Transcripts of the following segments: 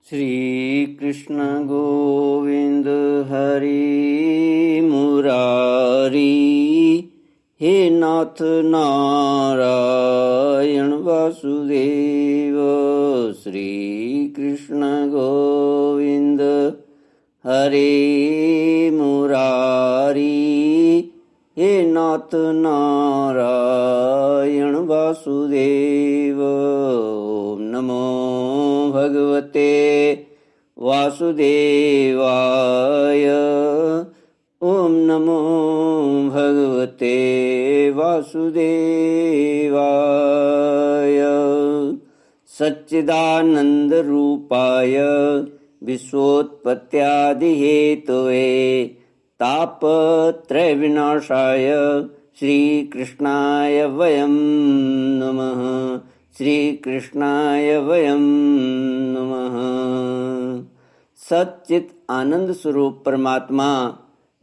श्री कृष्ण गोविंद हरि मुरारी, हे नाथ नारायण वासुदेव। श्री कृष्ण गोविंद हरि मुरारी, हे नाथ नारायण वासुदेव। ओम नमो भगवते वासुदेवाय। ओम नमो भगवते वासुदेवाय। सच्चिदानंद रूपाय विश्वोत्पत्त्यादिहेतवे तापत्रय विनाशाय श्रीकृष्णाय वयं नमः। श्रीकृष्णाय वयं नमः। सच्चित आनंद स्वरूप परमात्मा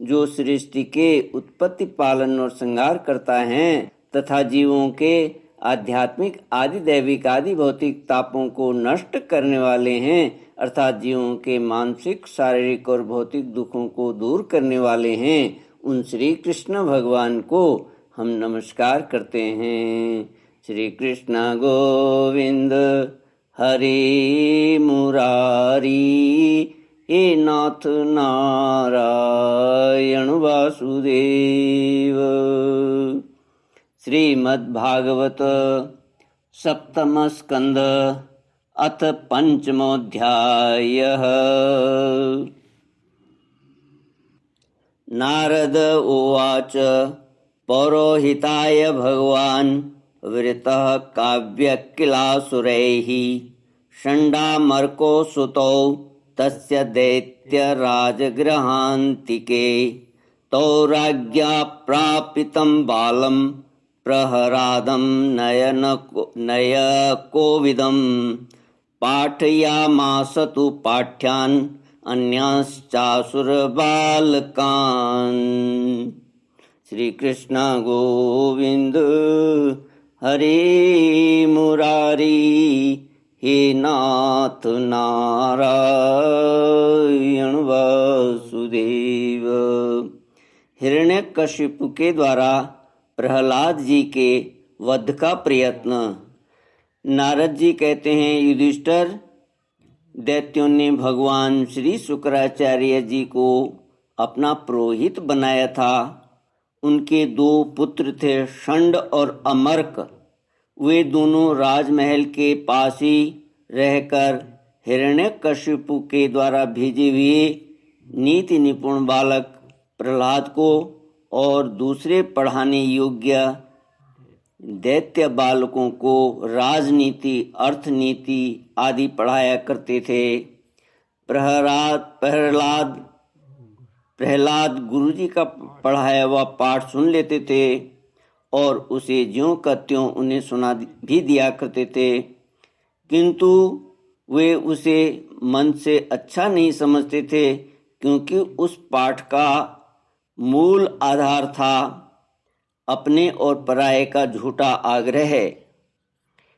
जो सृष्टि के उत्पत्ति पालन और संहार करता है तथा जीवों के आध्यात्मिक आदि दैविक आदि भौतिक तापों को नष्ट करने वाले हैं, अर्थात जीवों के मानसिक शारीरिक और भौतिक दुखों को दूर करने वाले हैं, उन श्री कृष्ण भगवान को हम नमस्कार करते हैं। श्री कृष्ण गोविंद हरि मुरारी, हे नाथ नारायण वासुदेव। श्रीमद्भागवत सप्तम स्कंद अथ पंचमोऽध्यायः। नारद उवाच पौरोहिताय भगवान् वृतः काव्यकिलासुरैः षण्डामर्को सुतौ तस्य दैत्यराजगृहान्तिके तौ राज्ञा प्रापितं बालं प्रहरादं नयकोविदं पाठयामास तु पाठ्यान् अन्यांश्चासुरबालकान्। श्री कृष्ण गोविंद हरि मुरारी, हे नाथ नारायण वासुदेव। हिरण्यकशिपु के द्वारा प्रहलाद जी के वध का प्रयत्न। नारद जी कहते हैं, युधिष्ठिर, दैत्यों ने भगवान श्री शुक्राचार्य जी को अपना पुरोहित बनाया था। उनके दो पुत्र थे, षण्ड और अमर्क। वे दोनों राजमहल के पास ही रहकर हिरण्यकशिपु के द्वारा भेजे हुए नीति निपुण बालक प्रहलाद को और दूसरे पढ़ाने योग्य दैत्य बालकों को राजनीति, अर्थनीति आदि पढ़ाया करते थे। प्रहलाद गुरुजी का पढ़ाया हुआ पाठ सुन लेते थे और उसे ज्यों का त्यों उन्हें सुना भी दिया करते थे, किंतु वे उसे मन से अच्छा नहीं समझते थे, क्योंकि उस पाठ का मूल आधार था अपने और पराये का झूठा आग्रह है।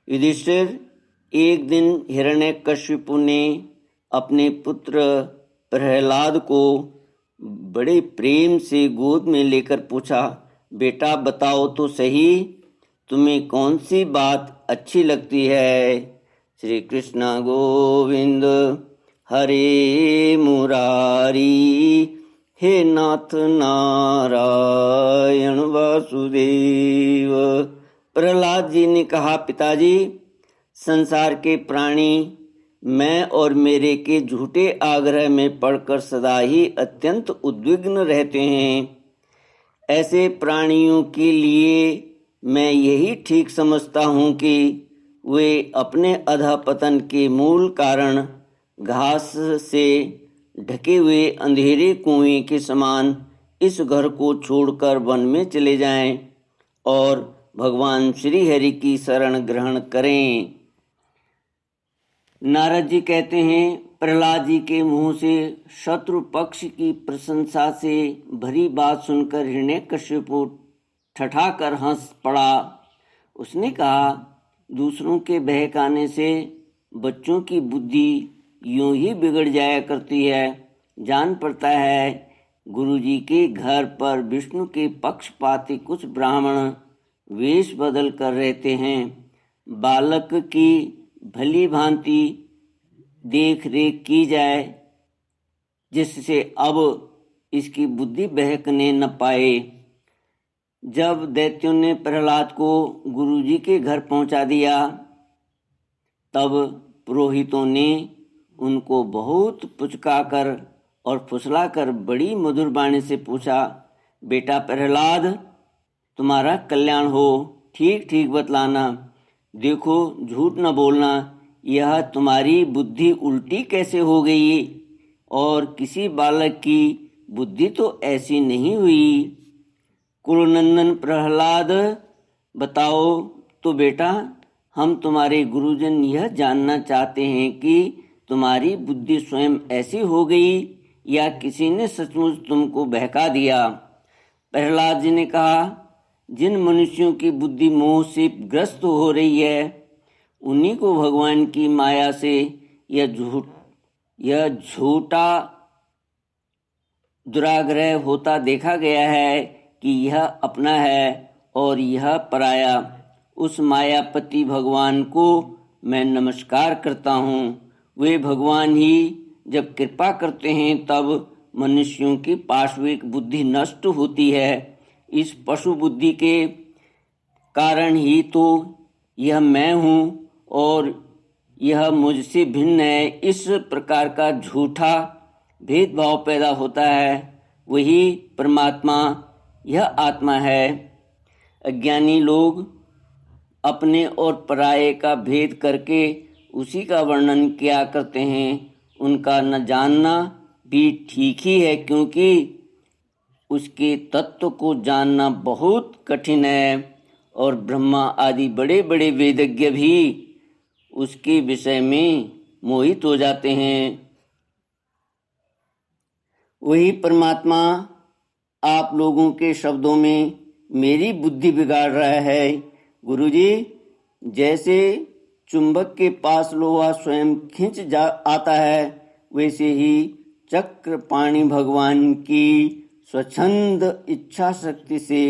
युधिष्ठिर, एक दिन हिरण्यकशिपु ने अपने पुत्र प्रहलाद को बड़े प्रेम से गोद में लेकर पूछा, बेटा बताओ तो सही, तुम्हें कौन सी बात अच्छी लगती है? श्री कृष्ण गोविंद हरे मुरारी, हे नाथ नारायण वासुदेव। प्रहलाद जी ने कहा, पिताजी, संसार के प्राणी मैं और मेरे के झूठे आग्रह में पड़कर सदा ही अत्यंत उद्विग्न रहते हैं। ऐसे प्राणियों के लिए मैं यही ठीक समझता हूँ कि वे अपने अधःपतन के मूल कारण घास से ढके हुए अंधेरे कुएं के समान इस घर को छोड़कर वन में चले जाएं और भगवान श्री हरि की शरण ग्रहण करें। नारद जी कहते हैं, प्रहलाद जी के मुंह से शत्रु पक्ष की प्रशंसा से भरी बात सुनकर हिरण्यकशिपु ठठाकर हंस पड़ा। उसने कहा, दूसरों के बहकाने से बच्चों की बुद्धि यूं ही बिगड़ जाया करती है। जान पड़ता है गुरुजी के घर पर विष्णु के पक्षपाती कुछ ब्राह्मण वेश बदल कर रहते हैं। बालक की भली भांति देख रेख की जाए, जिससे अब इसकी बुद्धि बहकने न पाए। जब दैत्यों ने प्रहलाद को गुरुजी के घर पहुंचा दिया, तब पुरोहितों ने उनको बहुत पुचकाकर और फुसलाकर बड़ी मधुर वाणी से पूछा, बेटा प्रहलाद, तुम्हारा कल्याण हो, ठीक ठीक बतलाना, देखो झूठ न बोलना, यह तुम्हारी बुद्धि उल्टी कैसे हो गई? और किसी बालक की बुद्धि तो ऐसी नहीं हुई। कुरुनंदन प्रहलाद, बताओ तो बेटा, हम तुम्हारे गुरुजन यह जानना चाहते हैं कि तुम्हारी बुद्धि स्वयं ऐसी हो गई या किसी ने सचमुच तुमको बहका दिया? प्रहलाद जी ने कहा, जिन मनुष्यों की बुद्धि मोह से ग्रस्त हो रही है, उन्हीं को भगवान की माया से यह झूठा दुराग्रह होता देखा गया है कि यह अपना है और यह पराया। उस मायापति भगवान को मैं नमस्कार करता हूँ। वे भगवान ही जब कृपा करते हैं तब मनुष्यों की पाशविक बुद्धि नष्ट होती है। इस पशु बुद्धि के कारण ही तो यह मैं हूँ और यह मुझसे भिन्न है। इस प्रकार का झूठा भेदभाव पैदा होता है। वही परमात्मा यह आत्मा है। अज्ञानी लोग अपने और पराये का भेद करके उसी का वर्णन किया करते हैं। उनका न जानना भी ठीक ही है, क्योंकि उसके तत्व को जानना बहुत कठिन है और ब्रह्मा आदि बड़े बड़े वेदज्ञ भी उसके विषय में मोहित हो जाते हैं। वही परमात्मा आप लोगों के शब्दों में मेरी बुद्धि बिगाड़ रहा है। गुरुजी, जैसे चुंबक के पास लोहा स्वयं खिंच जा आता है, वैसे ही चक्रपाणि भगवान की स्वच्छंद इच्छा शक्ति से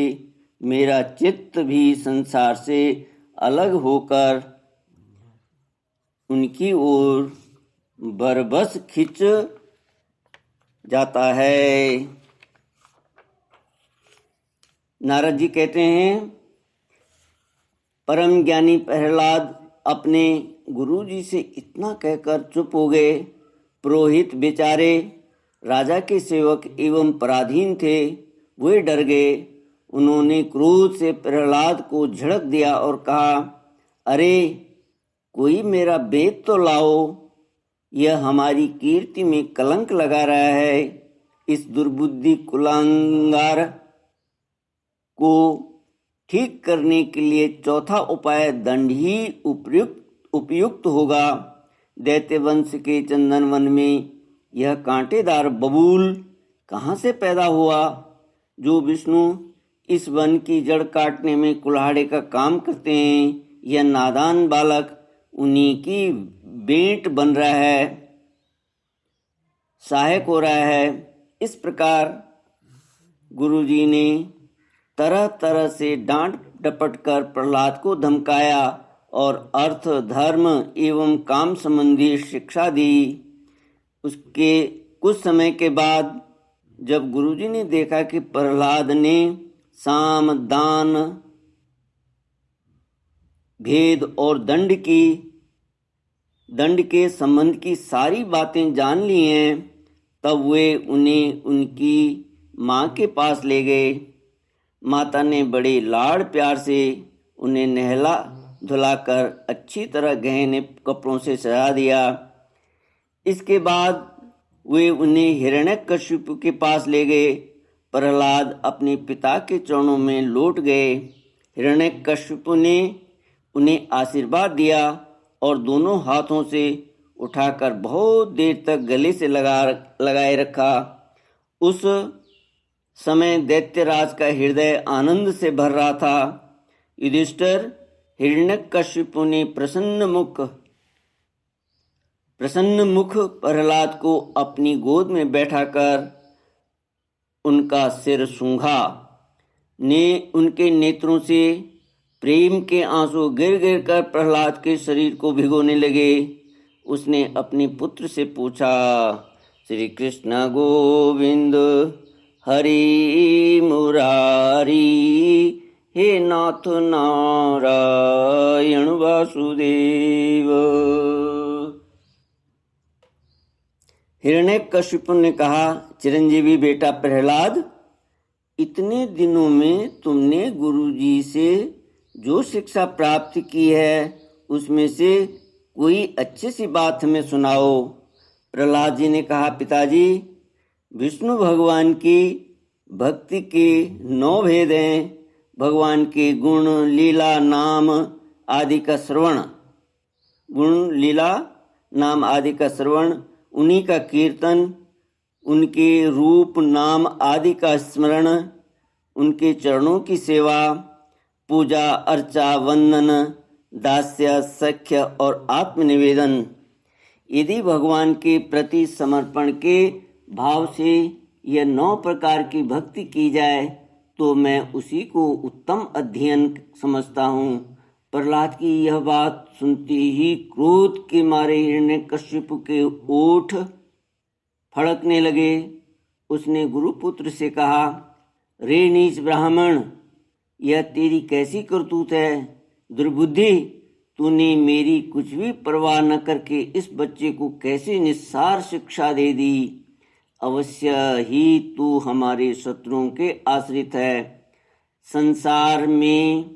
मेरा चित्त भी संसार से अलग होकर उनकी ओर बरबस खिंच जाता है। नारद जी कहते हैं, परम ज्ञानी प्रहलाद अपने गुरु जी से इतना कहकर चुप हो गए। पुरोहित बेचारे राजा के सेवक एवं पराधीन थे, वे डर गए। उन्होंने क्रोध से प्रहलाद को झड़क दिया और कहा, अरे कोई मेरा वेद तो लाओ, यह हमारी कीर्ति में कलंक लगा रहा है। इस दुर्बुद्धि कुलांगार को ठीक करने के लिए चौथा उपाय दंड ही उपयुक्त होगा। दैत्य वंश के चंदन वन में यह कांटेदार बबूल कहाँ से पैदा हुआ? जो विष्णु इस वन की जड़ काटने में कुल्हाड़े का काम करते हैं, यह नादान बालक उन्हीं की बेंट बन रहा है, सहायक हो रहा है। इस प्रकार गुरुजी ने तरह तरह से डांट डपट कर प्रहलाद को धमकाया और अर्थ, धर्म एवं काम संबंधी शिक्षा दी। उसके कुछ समय के बाद जब गुरुजी ने देखा कि प्रहलाद ने साम, दान, भेद और दंड के संबंध की सारी बातें जान ली हैं, तब वे उन्हें उनकी माँ के पास ले गए। माता ने बड़े लाड़ प्यार से उन्हें नहला धुलाकर अच्छी तरह गहने कपड़ों से सजा दिया। इसके बाद वे उन्हें हिरण्यकशिपु के पास ले गए। प्रहलाद अपने पिता के चरणों में लौट गए। हिरण्यकशिपु ने उन्हें आशीर्वाद दिया और दोनों हाथों से उठाकर बहुत देर तक गले से लगाए रखा। उस समय दैत्यराज का हृदय आनंद से भर रहा था। युधिष्ठिर, हिरण्यकशिपु ने प्रसन्न मुख प्रसन्न मुख प्रहलाद को अपनी गोद में बैठाकर उनका सिर सूंघा ने उनके नेत्रों से प्रेम के आंसू गिर गिर कर प्रहलाद के शरीर को भिगोने लगे। उसने अपने पुत्र से पूछा, श्री कृष्ण गोविंद हरि मुरारी, हे नाथ नारायण वासुदेव। हिरण्यकशिपु ने कहा, चिरंजीवी बेटा प्रहलाद, इतने दिनों में तुमने गुरुजी से जो शिक्षा प्राप्त की है उसमें से कोई अच्छी सी बात हमें सुनाओ। प्रहलाद जी ने कहा, पिताजी, विष्णु भगवान की भक्ति के 9 भेद हैं। भगवान के गुण, लीला, नाम आदि का श्रवण, गुण, लीला, नाम आदि का श्रवण, उन्हीं का कीर्तन, उनके रूप, नाम आदि का स्मरण, उनके चरणों की सेवा, पूजा अर्चा, वंदन, दास्य, सख्य और आत्मनिवेदन। यदि भगवान के प्रति समर्पण के भाव से यह 9 प्रकार की भक्ति की जाए तो मैं उसी को उत्तम अध्ययन समझता हूँ। प्रहलाद की यह बात सुनते ही क्रोध के मारे हिरण्यकशिपु के ओठ फड़कने लगे। उसने गुरुपुत्र से कहा, रे नीच ब्राह्मण, यह तेरी कैसी करतूत है? दुर्बुद्धि, तूने मेरी कुछ भी परवाह न करके इस बच्चे को कैसे निस्सार शिक्षा दे दी? अवश्य ही तू हमारे शत्रुओं के आश्रित है। संसार में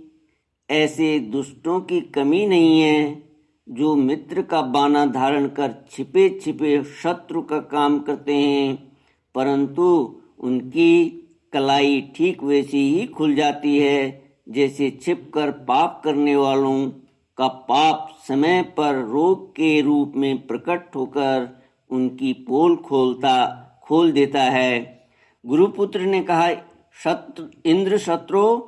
ऐसे दुष्टों की कमी नहीं है जो मित्र का बाना धारण कर छिपे छिपे शत्रु का काम करते हैं, परंतु उनकी कलाई ठीक वैसी ही खुल जाती है जैसे छिपकर पाप करने वालों का पाप समय पर रोग के रूप में प्रकट होकर उनकी पोल खोल देता है। गुरुपुत्र ने कहा, इंद्र शत्रु,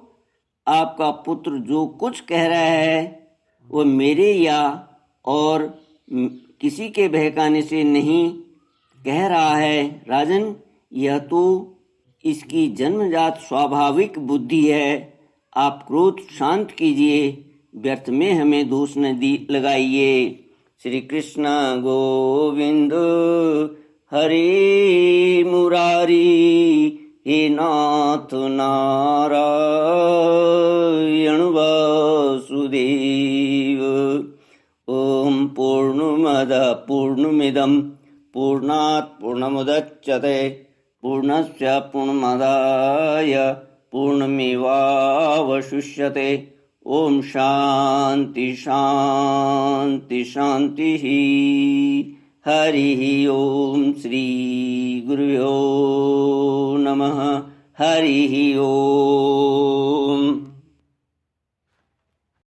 आपका पुत्र जो कुछ कह रहा है वह मेरे या और किसी के बहकाने से नहीं कह रहा है। राजन, यह तो इसकी जन्मजात स्वाभाविक बुद्धि है। आप क्रोध शांत कीजिए, व्यर्थ में हमें दोष न लगाइए। श्री कृष्ण गोविंद हरे मुरारी, हे नाथ नारायण वासुदेव। ओम पूर्णमद पूर्णमिदं पूर्णात् पूर्णमुदच्यते पूर्णस्य पूर्णमादाय पूर्णमेवावशिष्यते। ओम शांति शांति शांति। हरि ओम श्री गुरुभ्यो नमः। हरि ओम।